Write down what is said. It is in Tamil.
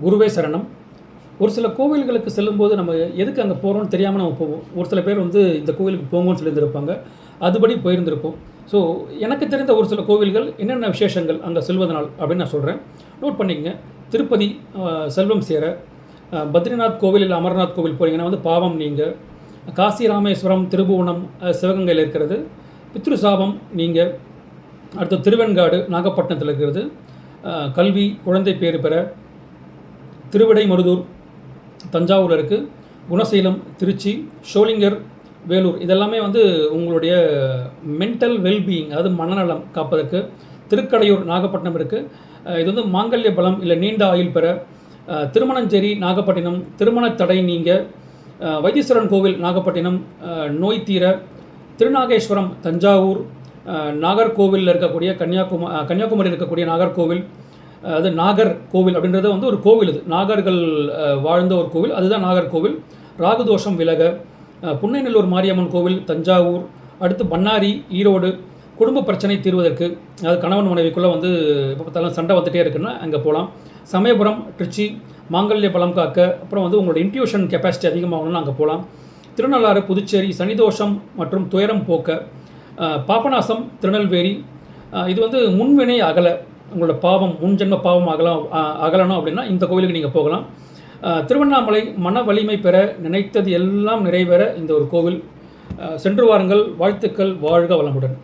குருவே சரணம். ஒரு சில கோவில்களுக்கு செல்லும்போது நம்ம எதுக்கு அங்கே போகிறோம்னு தெரியாமல் நம்ம போவோம். ஒரு சில பேர் வந்து இந்த கோவிலுக்கு போங்கன்னு சொல்லியிருந்திருப்பாங்க. அதுபடி போயிருந்திருப்போம். ஸோ எனக்கு தெரிந்த ஒரு சில கோவில்கள் என்னென்ன விசேஷங்கள் அங்கே செல்வதனால் அப்படின்னு நான் சொல்கிறேன். நோட் பண்ணிக்கங்க. திருப்பதி செல்வம் சேர, பத்ரிநாத் கோவில் இல்லை அமர்நாத் கோவில் போனீங்கன்னா வந்து பாவம் நீங்க, காசி ராமேஸ்வரம் திருபுவனம் சிவகங்கையில் இருக்கிறது, பித்ரு சாபம் நீங்கள், அடுத்து திருவெண்காடு நாகப்பட்டினத்தில் இருக்கிறது, கல்வி குழந்தை பேறு பெற திருவிடைமருதூர் தஞ்சாவூரில் இருக்குது, குணசீலம் திருச்சி, ஷோலிங்கர் வேலூர், இதெல்லாமே வந்து உங்களுடைய மென்டல் வெல்பீயிங் அதாவது மனநலம் காப்பதற்கு. திருக்கடையூர் நாகப்பட்டினம் இருக்குது. இது வந்து மாங்கல்ய பலம் இல்லை நீண்ட ஆயுள் பெற. திருமணஞ்சேரி நாகப்பட்டினம் திருமண தடை நீங்க. வைத்தீஸ்வரன் கோவில் நாகப்பட்டினம் நோய் தீர. திருநாகேஸ்வரம் தஞ்சாவூர். நாகர்கோவிலில் இருக்கக்கூடிய கன்னியாகுமரியில் இருக்கக்கூடிய நாகர்கோவில், அது நாகர்கோவில் அப்படின்றது வந்து ஒரு கோவில், இது நாகர்கள் வாழ்ந்த ஒரு கோவில், அதுதான் நாகர்கோவில். ராகுதோஷம் விலக. புன்னைநல்லூர் மாரியம்மன் கோவில் தஞ்சாவூர். அடுத்து பண்ணாரி ஈரோடு. குடும்ப பிரச்சனை தீர்வதற்கு, அதாவது கணவன் மனைவிக்குள்ளே வந்து எப்போ பார்த்தாலும் சண்டை வந்துகிட்டே இருக்குன்னா அங்கே போகலாம். சமயபுரம் திருச்சி மாங்கல்ய பலம் காக்க, அப்புறம் வந்து உங்களோட இன்ட்யூஷன் கெப்பாசிட்டி அதிகமாகணும்னு அங்கே போகலாம். திருநள்ளாறு புதுச்சேரி சனிதோஷம் மற்றும் துயரம் போக்க. பாபநாசம் திருநெல்வேலி, இது வந்து முன்வினை அகல, உங்களோட பாவம் முன்ஜென்ம பாவம் அகலணும் அப்படின்னா இந்த கோவிலுக்கு நீங்கள் போகலாம். திருவண்ணாமலை மன வலிமை பெற, நினைத்தது எல்லாம் நிறைவேற இந்த ஒரு கோவில். சென்று வாருங்கள். வாழ்த்துக்கள். வாழ்க வளமுடன்.